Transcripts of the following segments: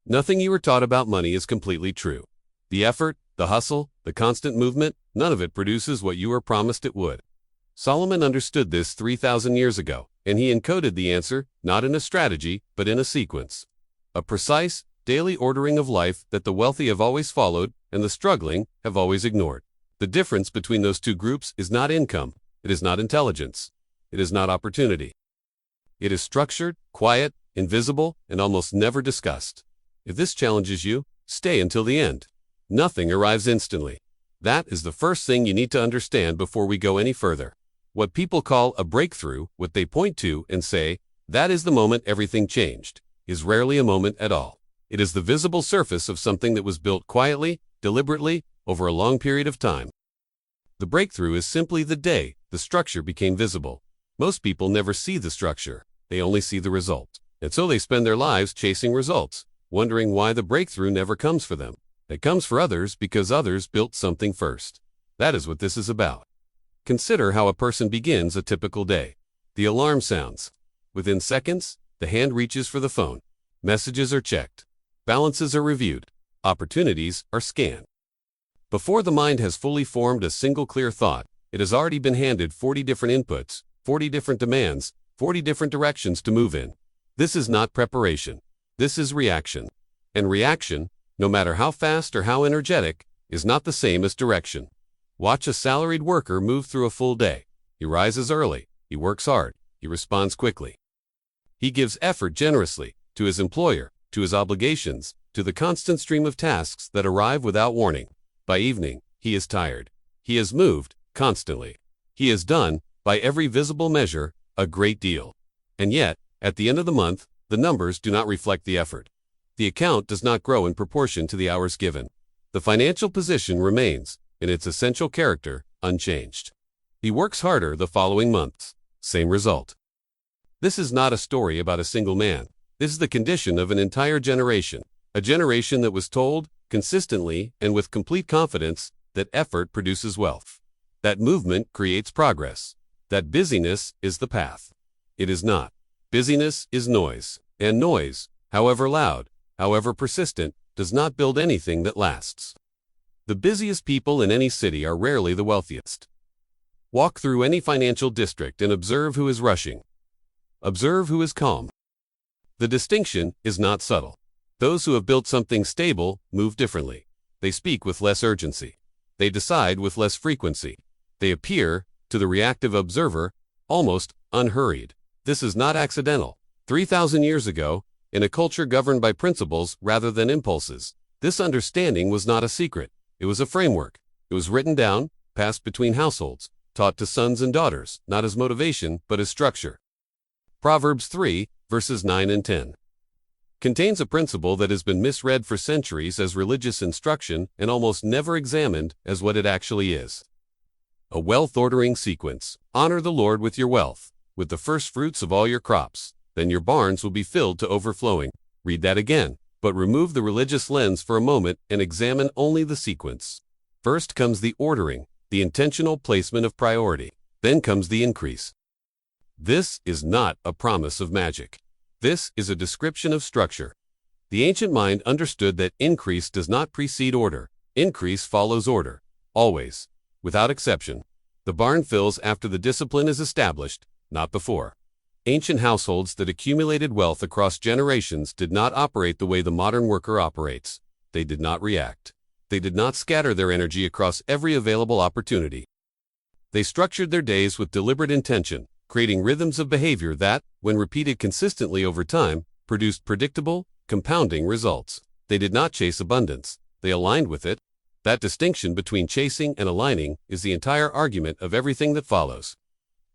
Nothing you were taught about money is completely true. The effort, the hustle, the constant movement, none of it produces what you were promised it would. Solomon understood this 3,000 years ago, and he encoded the answer not in a strategy, but in a sequence. A precise, daily ordering of life that the wealthy have always followed and the struggling have always ignored. The difference between those two groups is not income, it is not intelligence, it is not opportunity. It is structured, quiet, invisible, and almost never discussed. If this challenges you, stay until the end. Nothing arrives instantly. That is the first thing you need to understand before we go any further. What people call a breakthrough, what they point to and say, that is the moment everything changed, is rarely a moment at all. It is the visible surface of something that was built quietly, deliberately, over a long period of time. The breakthrough is simply the day the structure became visible. Most people never see the structure, they only see the result. And so they spend their lives chasing results, wondering why the breakthrough never comes for them. It comes for others because others built something first. That is what this is about. Consider how a person begins a typical day. The alarm sounds. Within seconds, the hand reaches for the phone. Messages are checked. Balances are reviewed. Opportunities are scanned. Before the mind has fully formed a single clear thought, it has already been handed 40 different inputs, 40 different demands, 40 different directions to move in. This is not preparation. This is reaction. And reaction, no matter how fast or how energetic, is not the same as direction. Watch a salaried worker move through a full day. He rises early, he works hard, he responds quickly. He gives effort generously to his employer, to his obligations, to the constant stream of tasks that arrive without warning. By evening, he is tired. He has moved, constantly. He has done, by every visible measure, a great deal. And yet, at the end of the month, the numbers do not reflect the effort. The account does not grow in proportion to the hours given. The financial position remains, in its essential character, unchanged. He works harder the following months. Same result. This is not a story about a single man. This is the condition of an entire generation. A generation that was told, consistently and with complete confidence, that effort produces wealth. That movement creates progress. That busyness is the path. It is not. Busyness is noise. And noise, however loud, however persistent, does not build anything that lasts. The busiest people in any city are rarely the wealthiest. Walk through any financial district and observe who is rushing. Observe who is calm. The distinction is not subtle. Those who have built something stable move differently. They speak with less urgency. They decide with less frequency. They appear, to the reactive observer, almost unhurried. This is not accidental. 3,000 years ago, in a culture governed by principles rather than impulses, this understanding was not a secret. It was a framework. It was written down, passed between households, taught to sons and daughters, not as motivation, but as structure. Proverbs 3, verses 9 and 10. Contains a principle that has been misread for centuries as religious instruction and almost never examined as what it actually is. A wealth ordering sequence. Honor the Lord with your wealth, with the first fruits of all your crops. Then your barns will be filled to overflowing. Read that again, but remove the religious lens for a moment and examine only the sequence. First comes the ordering, the intentional placement of priority. Then comes the increase. This is not a promise of magic. This is a description of structure. The ancient mind understood that increase does not precede order. Increase follows order. Always. Without exception. The barn fills after the discipline is established, not before. Ancient households that accumulated wealth across generations did not operate the way the modern worker operates. They did not react. They did not scatter their energy across every available opportunity. They structured their days with deliberate intention, creating rhythms of behavior that, when repeated consistently over time, produced predictable, compounding results. They did not chase abundance. They aligned with it. That distinction between chasing and aligning is the entire argument of everything that follows.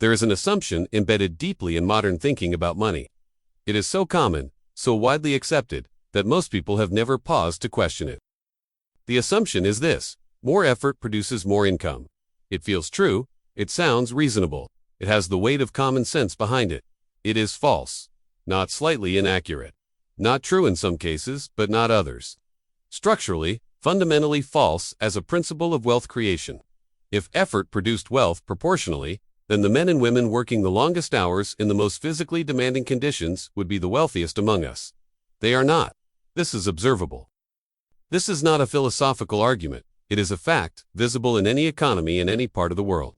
There is an assumption embedded deeply in modern thinking about money. It is so common, so widely accepted, that most people have never paused to question it. The assumption is this: more effort produces more income. It feels true, it sounds reasonable, it has the weight of common sense behind it. It is false, not slightly inaccurate. Not true in some cases, but not others. Structurally, fundamentally false as a principle of wealth creation. If effort produced wealth proportionally, then the men and women working the longest hours in the most physically demanding conditions would be the wealthiest among us. They are not. This is observable. This is not a philosophical argument. It is a fact, visible in any economy in any part of the world.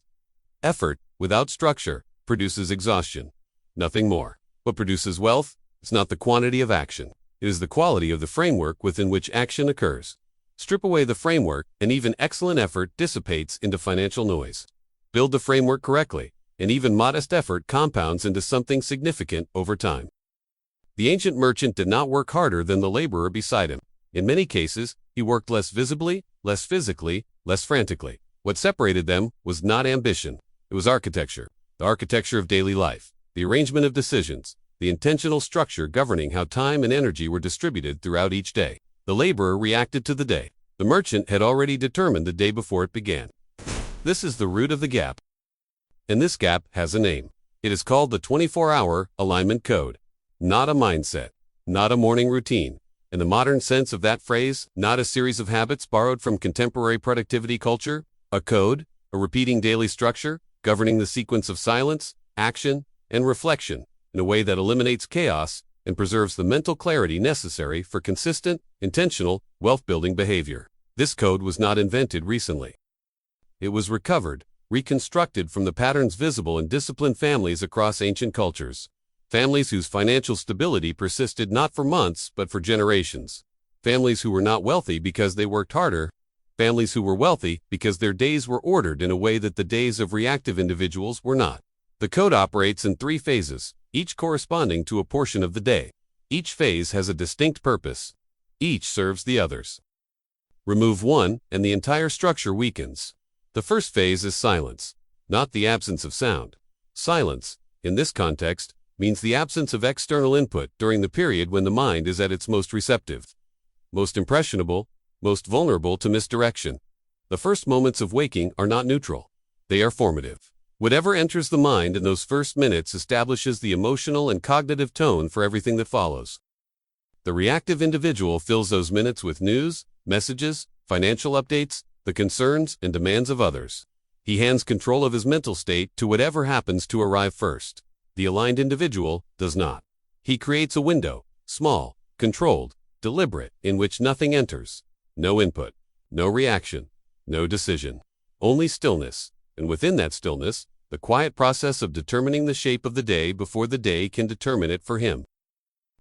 Effort, without structure, produces exhaustion. Nothing more. What produces wealth? It's not the quantity of action. It is the quality of the framework within which action occurs. Strip away the framework, and even excellent effort dissipates into financial noise. Build the framework correctly, and even modest effort compounds into something significant over time. The ancient merchant did not work harder than the laborer beside him. In many cases, he worked less visibly, less physically, less frantically. What separated them was not ambition. It was architecture, the architecture of daily life, the arrangement of decisions, the intentional structure governing how time and energy were distributed throughout each day. The laborer reacted to the day. The merchant had already determined the day before it began. This is the root of the gap. And this gap has a name. It is called the 24-hour alignment code. Not a mindset, not a morning routine. In the modern sense of that phrase, not a series of habits borrowed from contemporary productivity culture, a code, a repeating daily structure, governing the sequence of silence, action, and reflection in a way that eliminates chaos and preserves the mental clarity necessary for consistent, intentional, wealth-building behavior. This code was not invented recently. It was recovered, reconstructed from the patterns visible in disciplined families across ancient cultures. Families whose financial stability persisted not for months but for generations. Families who were not wealthy because they worked harder. Families who were wealthy because their days were ordered in a way that the days of reactive individuals were not. The code operates in 3 phases, each corresponding to a portion of the day. Each phase has a distinct purpose. Each serves the others. Remove one, and the entire structure weakens. The first phase is silence, not the absence of sound. Silence, in this context, means the absence of external input during the period when the mind is at its most receptive, most impressionable, most vulnerable to misdirection. The first moments of waking are not neutral. They are formative. Whatever enters the mind in those first minutes establishes the emotional and cognitive tone for everything that follows. The reactive individual fills those minutes with news, messages, financial updates, the concerns and demands of others. He hands control of his mental state to whatever happens to arrive first. The aligned individual does not. He creates a window, small, controlled, deliberate, in which nothing enters. No input, no reaction, no decision. Only stillness, and within that stillness, the quiet process of determining the shape of the day before the day can determine it for him.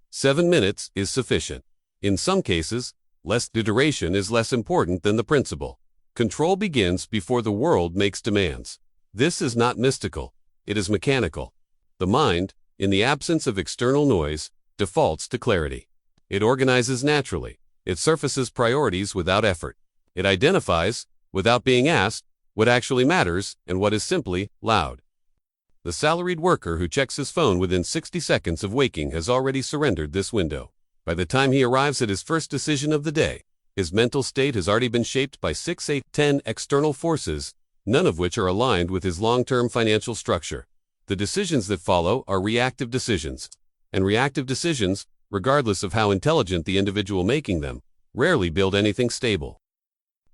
7 minutes is sufficient. In some cases, the duration is less important than the principle. Control begins before the world makes demands. This is not mystical. It is mechanical. The mind, in the absence of external noise, defaults to clarity. It organizes naturally. It surfaces priorities without effort. It identifies, without being asked, what actually matters and what is simply loud. The salaried worker who checks his phone within 60 seconds of waking has already surrendered this window. By the time he arrives at his first decision of the day, his mental state has already been shaped by 6, 8, 10 external forces, none of which are aligned with his long-term financial structure. The decisions that follow are reactive decisions, and reactive decisions, regardless of how intelligent the individual making them, rarely build anything stable.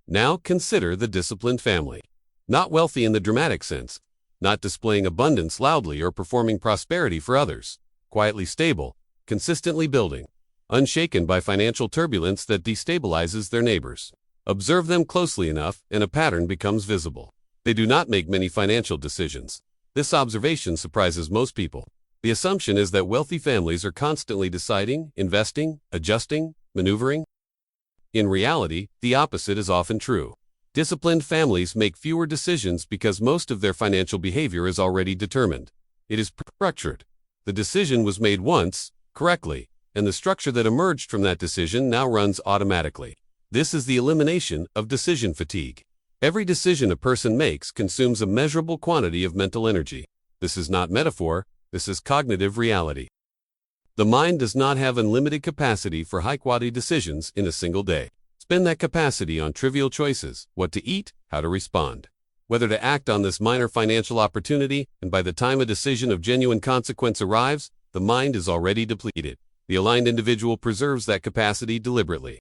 Now consider the disciplined family. Not wealthy in the dramatic sense, not displaying abundance loudly or performing prosperity for others, quietly stable, consistently building, unshaken by financial turbulence that destabilizes their neighbors. Observe them closely enough and a pattern becomes visible. They do not make many financial decisions. This observation surprises most people. The assumption is that wealthy families are constantly deciding, investing, adjusting, maneuvering. In reality, the opposite is often true. Disciplined families make fewer decisions because most of their financial behavior is already determined. It is structured. The decision was made once, correctly, and the structure that emerged from that decision now runs automatically. This is the elimination of decision fatigue. Every decision a person makes consumes a measurable quantity of mental energy. This is not metaphor, this is cognitive reality. The mind does not have unlimited capacity for high-quality decisions in a single day. Spend that capacity on trivial choices, what to eat, how to respond, whether to act on this minor financial opportunity, and by the time a decision of genuine consequence arrives, the mind is already depleted. The aligned individual preserves that capacity deliberately.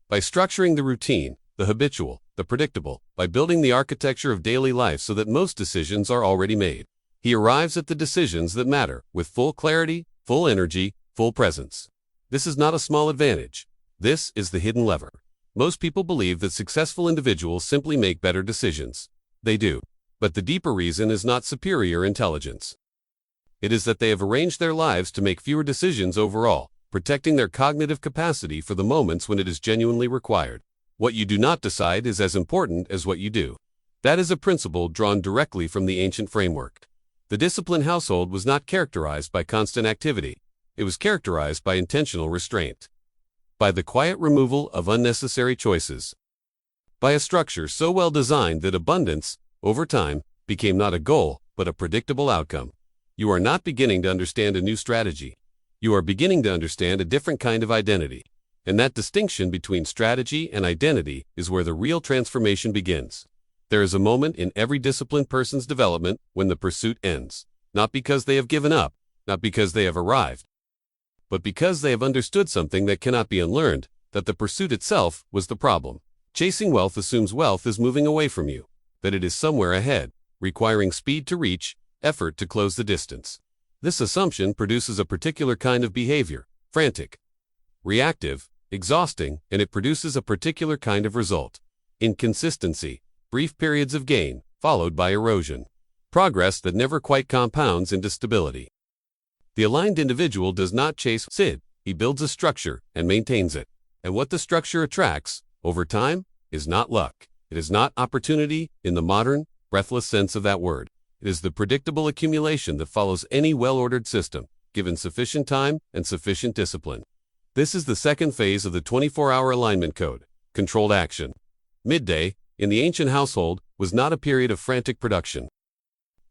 By structuring the routine, the habitual, the predictable, by building the architecture of daily life so that most decisions are already made, he arrives at the decisions that matter with full clarity, full energy, full presence. This is not a small advantage. This is the hidden lever. Most people believe that successful individuals simply make better decisions. They do. But the deeper reason is not superior intelligence. It is that they have arranged their lives to make fewer decisions overall, protecting their cognitive capacity for the moments when it is genuinely required. What you do not decide is as important as what you do. That is a principle drawn directly from the ancient framework. The disciplined household was not characterized by constant activity. It was characterized by intentional restraint, by the quiet removal of unnecessary choices, by a structure so well designed that abundance, over time, became not a goal, but a predictable outcome. You are not beginning to understand a new strategy. You are beginning to understand a different kind of identity. And that distinction between strategy and identity is where the real transformation begins. There is a moment in every disciplined person's development when the pursuit ends, not because they have given up, not because they have arrived, but because they have understood something that cannot be unlearned, that the pursuit itself was the problem. Chasing wealth assumes wealth is moving away from you, that it is somewhere ahead, requiring speed to reach, effort to close the distance. This assumption produces a particular kind of behavior, frantic, reactive, exhausting, and it produces a particular kind of result, inconsistency, brief periods of gain, followed by erosion, progress that never quite compounds into stability. The aligned individual does not chase SID, he builds a structure and maintains it. And what the structure attracts, over time, is not luck. It is not opportunity in the modern, breathless sense of that word. It is the predictable accumulation that follows any well-ordered system, given sufficient time and sufficient discipline. This is the second phase of the 24-hour alignment code, controlled action. Midday, in the ancient household, was not a period of frantic production.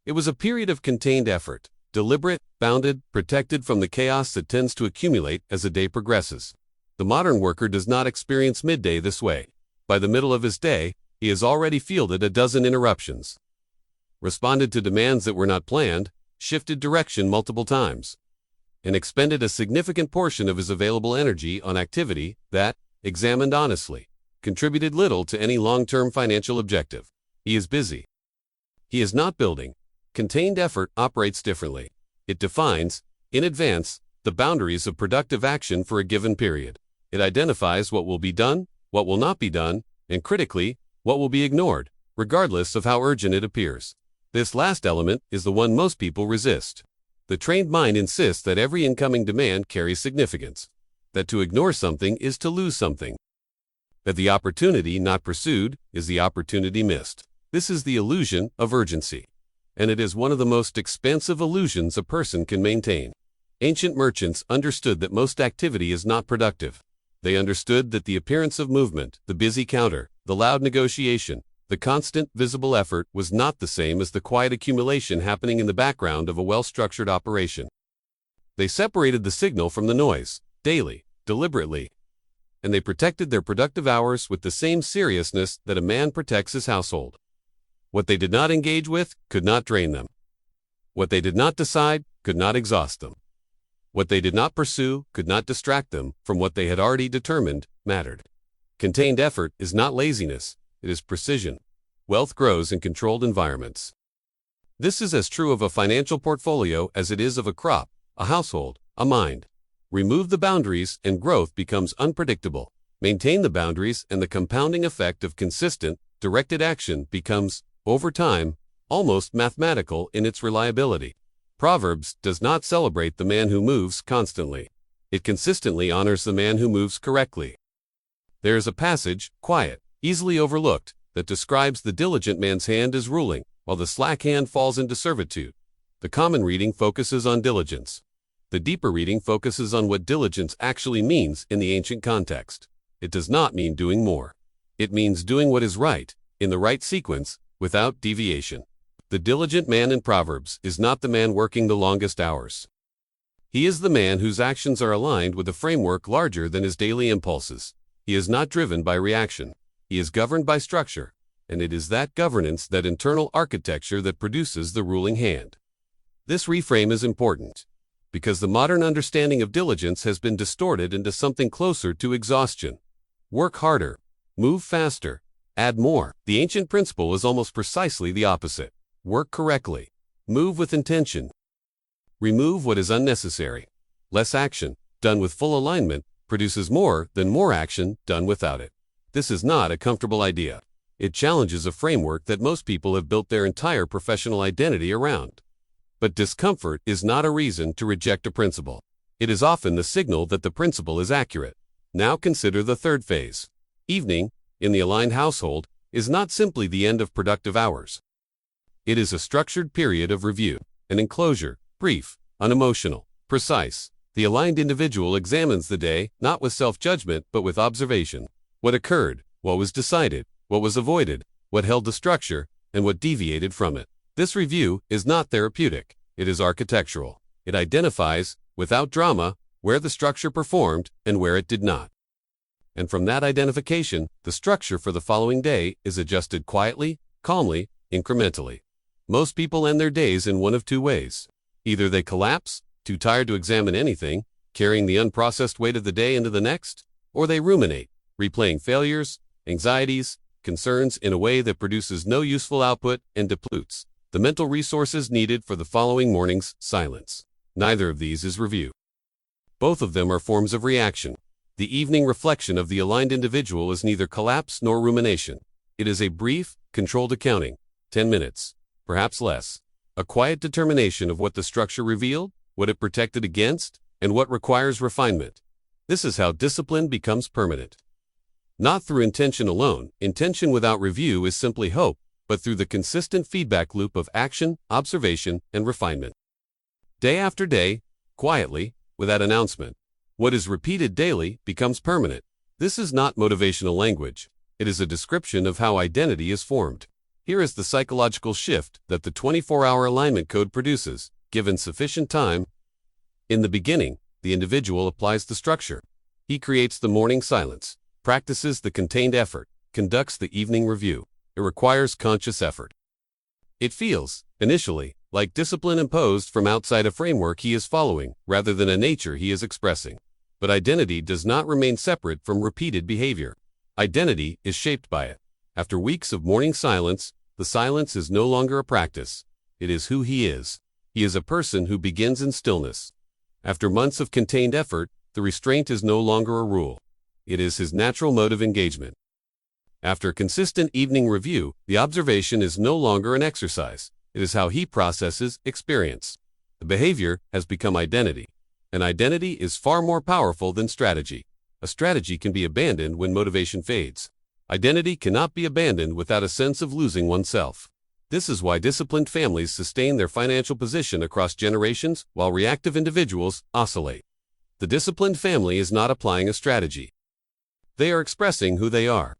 It was a period of contained effort, deliberate, bounded, protected from the chaos that tends to accumulate as the day progresses. The modern worker does not experience midday this way. By the middle of his day, he has already fielded a dozen interruptions, responded to demands that were not planned, shifted direction multiple times, and expended a significant portion of his available energy on activity that, examined honestly, contributed little to any long-term financial objective. He is busy. He is not building. Contained effort operates differently. It defines, in advance, the boundaries of productive action for a given period. It identifies what will be done, what will not be done, and critically, what will be ignored, regardless of how urgent it appears. This last element is the one most people resist. The trained mind insists that every incoming demand carries significance, that to ignore something is to lose something, that the opportunity not pursued is the opportunity missed. This is the illusion of urgency, and it is one of the most expansive illusions a person can maintain. Ancient merchants understood that most activity is not productive. They understood that the appearance of movement, the busy counter, the loud negotiation, the constant, visible effort was not the same as the quiet accumulation happening in the background of a well-structured operation. They separated the signal from the noise, daily, deliberately, and they protected their productive hours with the same seriousness that a man protects his household. What they did not engage with could not drain them. What they did not decide could not exhaust them. What they did not pursue could not distract them from what they had already determined mattered. Contained effort is not laziness, it is precision. Wealth grows in controlled environments. This is as true of a financial portfolio as it is of a crop, a household, a mind. Remove the boundaries and growth becomes unpredictable. Maintain the boundaries and the compounding effect of consistent, directed action becomes, over time, almost mathematical in its reliability. Proverbs does not celebrate the man who moves constantly. It consistently honors the man who moves correctly. There is a passage, quiet, easily overlooked, that describes the diligent man's hand as ruling, while the slack hand falls into servitude. The common reading focuses on diligence. The deeper reading focuses on what diligence actually means in the ancient context. It does not mean doing more. It means doing what is right, in the right sequence, without deviation. The diligent man in Proverbs is not the man working the longest hours. He is the man whose actions are aligned with a framework larger than his daily impulses. He is not driven by reaction. He is governed by structure, and it is that governance, that internal architecture, that produces the ruling hand. This reframe is important, because the modern understanding of diligence has been distorted into something closer to exhaustion. Work harder, move faster, add more. The ancient principle is almost precisely the opposite. Work correctly. Move with intention. Remove what is unnecessary. Less action, done with full alignment, produces more than more action done without it. This is not a comfortable idea. It challenges a framework that most people have built their entire professional identity around. But discomfort is not a reason to reject a principle. It is often the signal that the principle is accurate. Now consider the third phase. Evening, in the aligned household, is not simply the end of productive hours. It is a structured period of review, an enclosure, brief, unemotional, precise. The aligned individual examines the day not with self-judgment but with observation. What occurred, what was decided, what was avoided, what held the structure, and what deviated from it. This review is not therapeutic, it is architectural. It identifies, without drama, where the structure performed and where it did not. And from that identification, the structure for the following day is adjusted quietly, calmly, incrementally. Most people end their days in one of two ways. Either they collapse, too tired to examine anything, carrying the unprocessed weight of the day into the next, or they ruminate, replaying failures, anxieties, concerns in a way that produces no useful output and depletes the mental resources needed for the following morning's silence. Neither of these is review. Both of them are forms of reaction. The evening reflection of the aligned individual is neither collapse nor rumination. It is a brief, controlled accounting, 10 minutes, perhaps less. A quiet determination of what the structure revealed, what it protected against, and what requires refinement. This is how discipline becomes permanent. Not through intention alone. Intention without review is simply hope, but through the consistent feedback loop of action, observation, and refinement. Day after day, quietly, without announcement, what is repeated daily becomes permanent. This is not motivational language. It is a description of how identity is formed. Here is the psychological shift that the 24-hour alignment code produces, given sufficient time. In the beginning, the individual applies the structure. He creates the morning silence, practices the contained effort, conducts the evening review. It requires conscious effort. It feels, initially, like discipline imposed from outside a framework he is following, rather than a nature he is expressing. But identity does not remain separate from repeated behavior. Identity is shaped by it. After weeks of morning silence, the silence is no longer a practice. It is who he is. He is a person who begins in stillness. After months of contained effort, the restraint is no longer a rule. It is his natural mode of engagement. After consistent evening review, the observation is no longer an exercise. It is how he processes experience. The behavior has become identity. An identity is far more powerful than strategy. A strategy can be abandoned when motivation fades. Identity cannot be abandoned without a sense of losing oneself. This is why disciplined families sustain their financial position across generations while reactive individuals oscillate. The disciplined family is not applying a strategy. They are expressing who they are.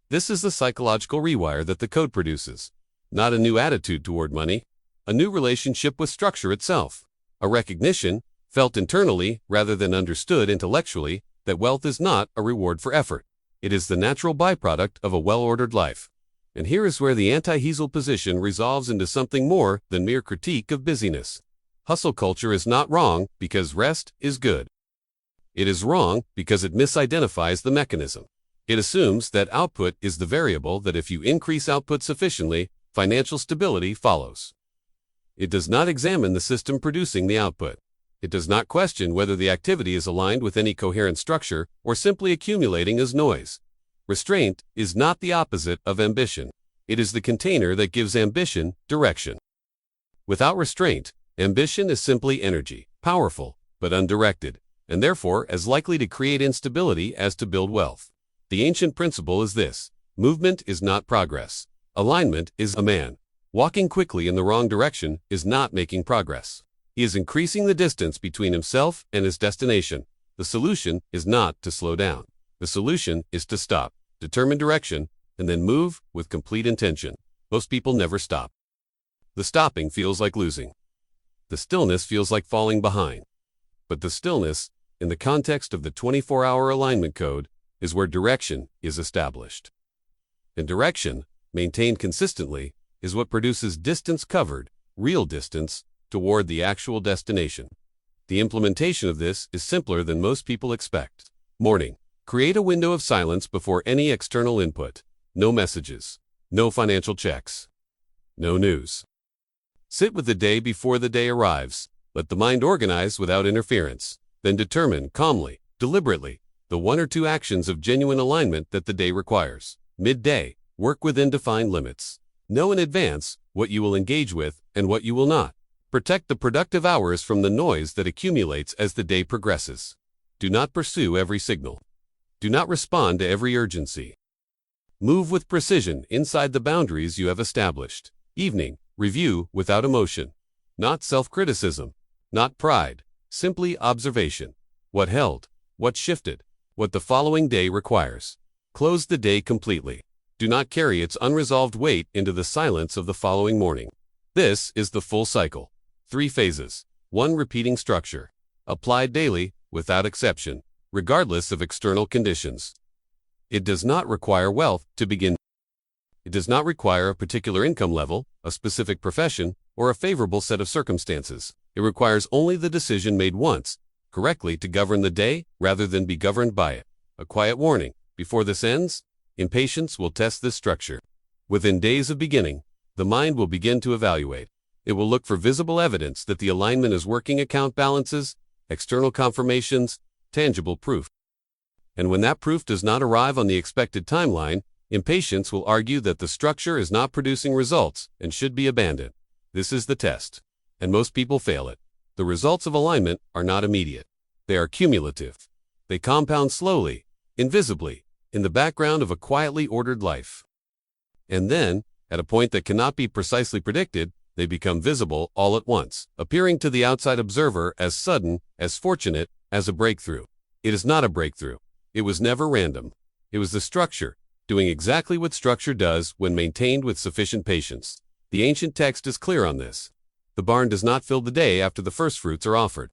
This is the psychological rewire that the code produces. Not a new attitude toward money, a new relationship with structure itself. A recognition, felt internally rather than understood intellectually, that wealth is not a reward for effort. It is the natural byproduct of a well-ordered life. And here is where the anti-hustle position resolves into something more than mere critique of busyness. Hustle culture is not wrong because rest is good. It is wrong because it misidentifies the mechanism. It assumes that output is the variable that if you increase output sufficiently, financial stability follows. It does not examine the system producing the output. It does not question whether the activity is aligned with any coherent structure or simply accumulating as noise. Restraint is not the opposite of ambition. It is the container that gives ambition direction. Without restraint, ambition is simply energy, powerful, but undirected, and therefore as likely to create instability as to build wealth. The ancient principle is this: movement is not progress. Alignment is a man. Walking quickly in the wrong direction is not making progress. He is increasing the distance between himself and his destination. The solution is not to slow down. The solution is to stop, determine direction, and then move with complete intention. Most people never stop. The stopping feels like losing. The stillness feels like falling behind. But the stillness, in the context of the 24-hour alignment code, is where direction is established. And direction, maintained consistently, is what produces distance covered, real distance, toward the actual destination. The implementation of this is simpler than most people expect. Morning. Create a window of silence before any external input. No messages. No financial checks. No news. Sit with the day before the day arrives. Let the mind organize without interference. Then determine calmly, deliberately, the 1 or 2 actions of genuine alignment that the day requires. Midday, work within defined limits. Know in advance what you will engage with and what you will not. Protect the productive hours from the noise that accumulates as the day progresses. Do not pursue every signal. Do not respond to every urgency. Move with precision inside the boundaries you have established. Evening, review without emotion. Not self-criticism, not pride, simply observation. What held, what shifted, what the following day requires. Close the day completely. Do not carry its unresolved weight into the silence of the following morning. This is the full cycle. 3 phases. 1 repeating structure. Applied daily, without exception, regardless of external conditions. It does not require wealth to begin. It does not require a particular income level, a specific profession, or a favorable set of circumstances. It requires only the decision made once, correctly, to govern the day rather than be governed by it. A quiet warning: before this ends, impatience will test this structure. Within days of beginning, the mind will begin to evaluate. It will look for visible evidence that the alignment is working: account balances, external confirmations, tangible proof. And when that proof does not arrive on the expected timeline, impatience will argue that the structure is not producing results and should be abandoned. This is the test, and most people fail it. The results of alignment are not immediate. They are cumulative. They compound slowly, invisibly, in the background of a quietly ordered life. And then, at a point that cannot be precisely predicted, they become visible all at once, appearing to the outside observer as sudden, as fortunate, as a breakthrough. It is not a breakthrough. It was never random. It was the structure, doing exactly what structure does when maintained with sufficient patience. The ancient text is clear on this. The barn does not fill the day after the first fruits are offered.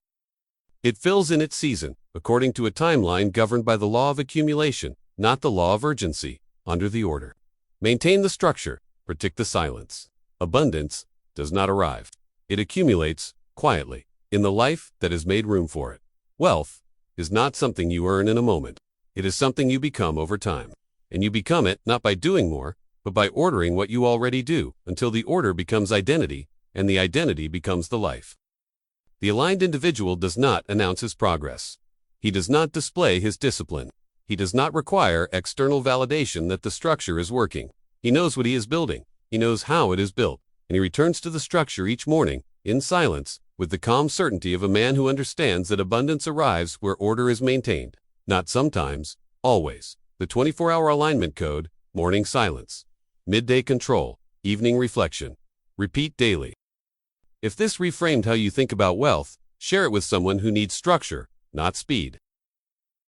It fills in its season, according to a timeline governed by the law of accumulation, not the law of urgency, under the order. Maintain the structure, protect the silence. Abundance does not arrive. It accumulates, quietly, in the life that has made room for it. Wealth is not something you earn in a moment. It is something you become over time. And you become it not by doing more, but by ordering what you already do, until the order becomes identity, and the identity becomes the life. The aligned individual does not announce his progress. He does not display his discipline. He does not require external validation that the structure is working. He knows what he is building. He knows how it is built. And he returns to the structure each morning, in silence, with the calm certainty of a man who understands that abundance arrives where order is maintained. Not sometimes, always. The 24-hour alignment code: morning silence, midday control, evening reflection. Repeat daily. If this reframed how you think about wealth, share it with someone who needs structure, not speed.